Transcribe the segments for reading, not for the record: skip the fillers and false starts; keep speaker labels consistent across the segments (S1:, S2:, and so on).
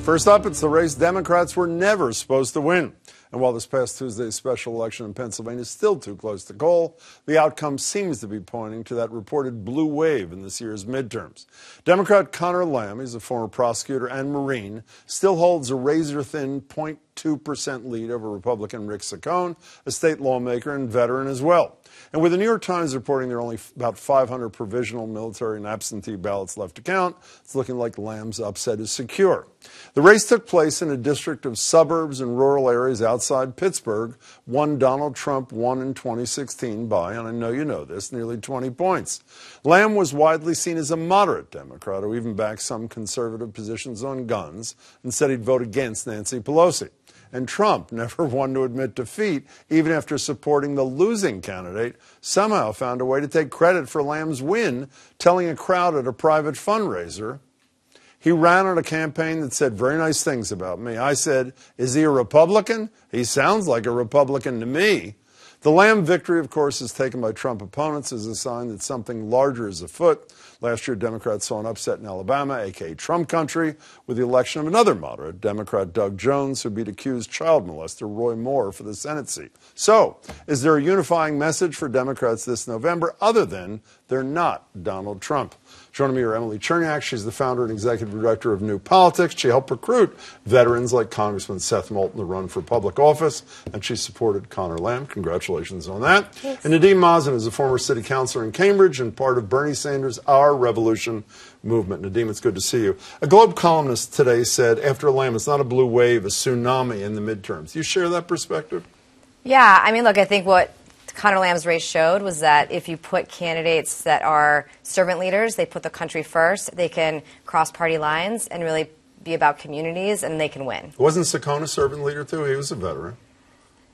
S1: First up, it's the race Democrats were never supposed to win. And while this past Tuesday's special election in Pennsylvania is still too close to call, the outcome seems to be pointing to that reported blue wave in this year's midterms. Democrat Conor Lamb, he's a former prosecutor and Marine, still holds a razor-thin 0.2% lead over Republican Rick Saccone, a state lawmaker and veteran as well. And with the New York Times reporting there are only about 500 provisional, military, and absentee ballots left to count, it's looking like Lamb's upset is secure. The race took place in a district of suburbs and rural areas outside Pittsburgh, one Donald Trump won in 2016 by, and I know you know this, nearly 20 points. Lamb was widely seen as a moderate Democrat who even backed some conservative positions on guns and said he'd vote against Nancy Pelosi. And Trump, never one to admit defeat, even after supporting the losing candidate, somehow found a way to take credit for Lamb's win, telling a crowd at a private fundraiser, "He ran on a campaign that said very nice things about me. I said, is he a Republican? He sounds like a Republican to me." The Lamb victory, of course, is taken by Trump opponents as a sign that something larger is afoot. Last year, Democrats saw an upset in Alabama, a.k.a. Trump country, with the election of another moderate, Democrat Doug Jones, who beat accused child molester Roy Moore for the Senate seat. So, is there a unifying message for Democrats this November other than they're not Donald Trump? Joining me are Emily Cherniack. She's the founder and executive director of New Politics. She helped recruit veterans like Congressman Seth Moulton to run for public office, and she supported Conor Lamb. Congratulations on that. Thanks. And Nadeem Mazen is a former city councilor in Cambridge and part of Bernie Sanders' Our Revolution movement. Nadeem, it's good to see you. A Globe columnist today said, after Lamb, it's not a blue wave, a tsunami in the midterms. Do you share that perspective?
S2: Yeah, I mean, look, I think what Conor Lamb's race showed was that if you put candidates that are servant leaders, they put the country first, they can cross party lines and really be about communities, and they can win.
S1: Wasn't Saccone a servant leader, too? He was a veteran.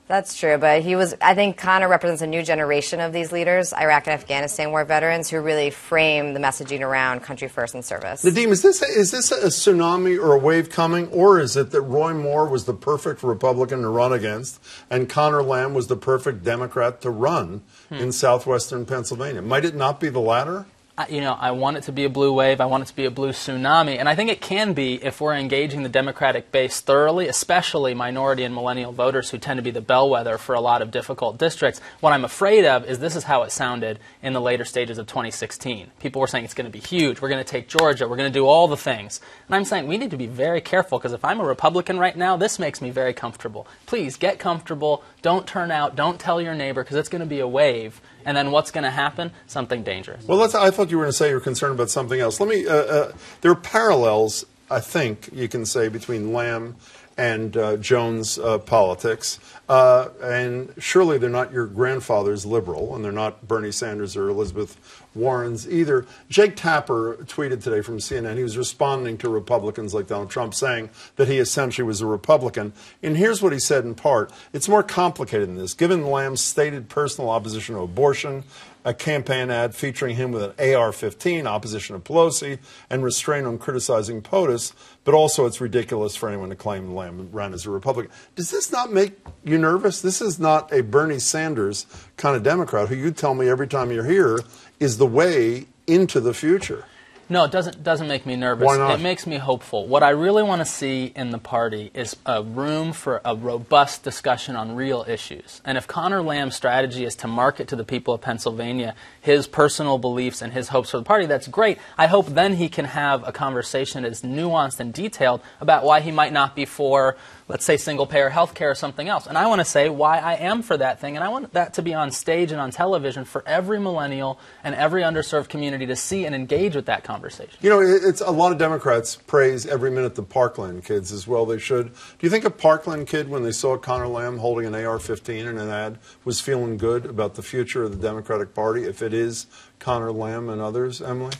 S2: That's true, but I think Conor represents a new generation of these leaders, Iraq and Afghanistan war veterans, who really frame the messaging around country first and service.
S1: Nadeem, is this a tsunami or a wave coming, or is it that Roy Moore was the perfect Republican to run against and Conor Lamb was the perfect Democrat to run in southwestern Pennsylvania? Might it not be the latter?
S3: You know, I want it to be a blue wave. I want it to be a blue tsunami. And I think it can be if we're engaging the Democratic base thoroughly, especially minority and millennial voters who tend to be the bellwether for a lot of difficult districts. What I'm afraid of is this is how it sounded in the later stages of 2016. People were saying it's going to be huge. We're going to take Georgia. We're going to do all the things. And I'm saying we need to be very careful, because if I'm a Republican right now, this makes me very comfortable. Please get comfortable. Don't turn out. Don't tell your neighbor, because it's going to be a wave. And then what's going to happen? Something dangerous.
S1: Well, I thought you were going to say you were concerned about something else. Let me. There are parallels, I think you can say, between Lamb and Jones' politics. And surely they're not your grandfather's liberal, and they're not Bernie Sanders or Elizabeth Warren's either. Jake Tapper tweeted today from CNN. He was responding to Republicans like Donald Trump, saying that he essentially was a Republican. And here's what he said in part. It's more complicated than this. Given Lamb's stated personal opposition to abortion, a campaign ad featuring him with an AR-15, opposition to Pelosi, and restraint on criticizing POTUS, but also it's ridiculous for anyone to claim Lamb ran as a Republican. Does this not make you nervous? This is not a Bernie Sanders kind of Democrat who you tell me every time you're here is the way into the future.
S3: No, it doesn't make me nervous.
S1: Why not?
S3: It makes me hopeful. What I really want to see in the party is a room for a robust discussion on real issues. And if Conor Lamb's strategy is to market to the people of Pennsylvania his personal beliefs and his hopes for the party, that's great. I hope then he can have a conversation that is nuanced and detailed about why he might not be for, let's say, single-payer health care or something else. And I want to say why I am for that thing, and I want that to be on stage and on television for every millennial and every underserved community to see and engage with that conversation.
S1: You know, it's a lot of Democrats praise every minute the Parkland kids as well. They should. Do you think a Parkland kid, when they saw Conor Lamb holding an AR-15 in an ad, was feeling good about the future of the Democratic Party if it is Conor Lamb and others, Emily?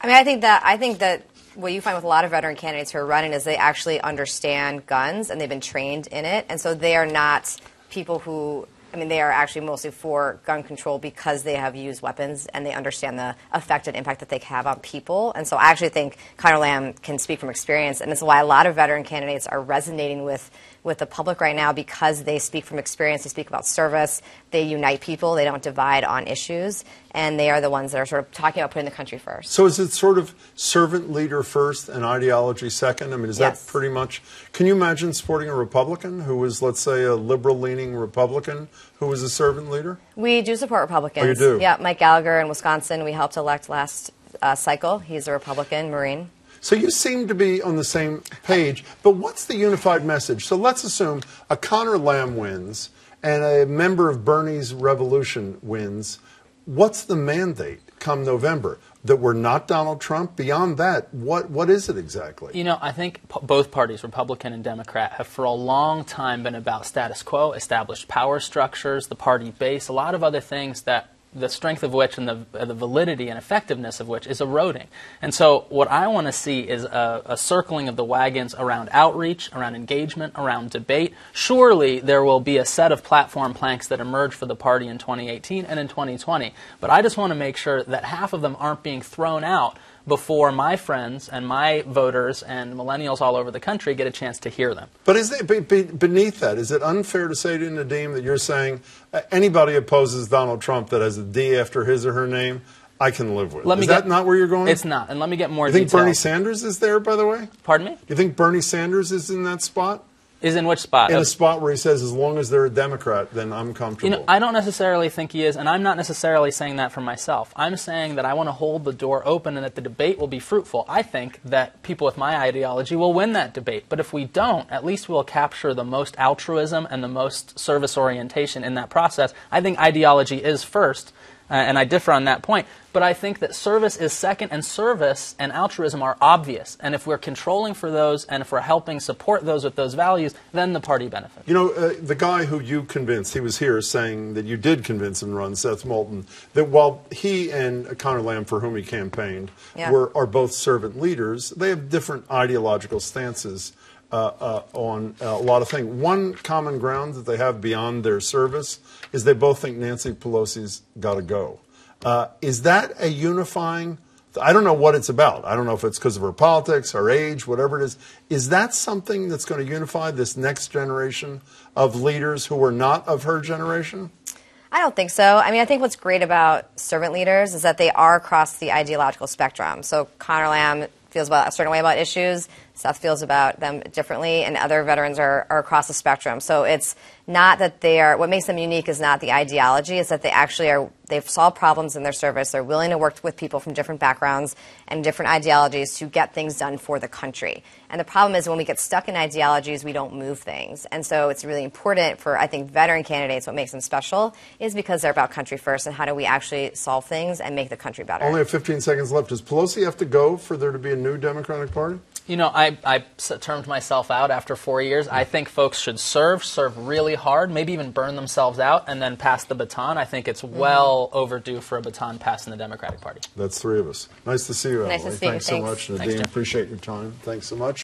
S2: I mean, I think that what you find with a lot of veteran candidates who are running is they actually understand guns and they've been trained in it, and so they are not people who, I mean, they are actually mostly for gun control because they have used weapons and they understand the effect and impact that they have on people. And so I actually think Conor Lamb can speak from experience, and it's why a lot of veteran candidates are resonating with the public right now, because they speak from experience, they speak about service, they unite people, they don't divide on issues. and they are the ones that are sort of talking about putting the country first.
S1: So is it sort of servant leader first and ideology second? I mean, is
S2: Yes.
S1: that pretty much? Can you imagine supporting a Republican who was, let's say, a liberal-leaning Republican who was a servant leader?
S2: We do support Republicans.
S1: Oh, you do?
S2: Yeah, Mike Gallagher in Wisconsin, we helped elect last cycle. He's a Republican Marine.
S1: So you seem to be on the same page, but what's the unified message? So let's assume a Conor Lamb wins and a member of Bernie's revolution wins. What's the mandate come November? That we're not Donald Trump? Beyond that, what is it exactly?
S3: You know, I think both parties, Republican and Democrat, have for a long time been about status quo, established power structures, the party base, a lot of other things that the strength of which and the validity and effectiveness of which is eroding. And so what I want to see is a circling of the wagons around outreach, around engagement, around debate. Surely there will be a set of platform planks that emerge for the party in 2018 and in 2020. But I just want to make sure that half of them aren't being thrown out before my friends and my voters and millennials all over the country get a chance to hear them.
S1: But is it, beneath that, is it unfair to say to Nadeem that you're saying anybody opposes Donald Trump that has a D after his or her name, I can live with? Is that not where you're going?
S3: It's not. And let me get more
S1: detail. You think
S3: detail.
S1: Bernie Sanders is there, by the way?
S3: Pardon me?
S1: You think Bernie Sanders is in that spot?
S3: Is in which spot?
S1: In a spot where he says, as long as they're a Democrat, then I'm comfortable.
S3: You know, I don't necessarily think he is, and I'm not necessarily saying that for myself. I'm saying that I want to hold the door open and that the debate will be fruitful. I think that people with my ideology will win that debate. But if we don't, at least we'll capture the most altruism and the most service orientation in that process. I think ideology is first, and I differ on that point. But I think that service is second, and service and altruism are obvious. And if we're controlling for those, and if we're helping support those with those values, then the party benefits.
S1: You know, the guy who you convinced, he was here saying that you did convince him to run, Seth Moulton, that while he and Conor Lamb, for whom he campaigned, are both servant leaders, they have different ideological stances on a lot of things. One common ground that they have beyond their service is they both think Nancy Pelosi's got to go. Is that a unifying? I don't know what it's about. I don't know if it's because of her politics, her age, whatever it is. Is that something that's going to unify this next generation of leaders who are not of her generation?
S2: I don't think so. I mean, I think what's great about servant leaders is that they are across the ideological spectrum. So Conor Lamb feels about a certain way about issues, Seth feels about them differently, and other veterans are across the spectrum. So it's not that they are, what makes them unique is not the ideology, it's that they actually are, they've solved problems in their service, they're willing to work with people from different backgrounds and different ideologies to get things done for the country. And the problem is when we get stuck in ideologies, we don't move things. And so it's really important for, I think, veteran candidates, what makes them special is because they're about country first and how do we actually solve things and make the country better.
S1: Only have 15 seconds left. Does Pelosi have to go for there to be a new Democratic Party?
S3: You know, I termed myself out after 4 years. I think folks should serve really hard, maybe even burn themselves out, and then pass the baton. I think it's well overdue for a baton pass in the Democratic Party.
S1: That's three of us. Nice to see you, Emily.
S2: Nice to see you.
S1: Thanks so much, Nadeem.
S3: Thanks,
S1: appreciate your time. Thanks so much.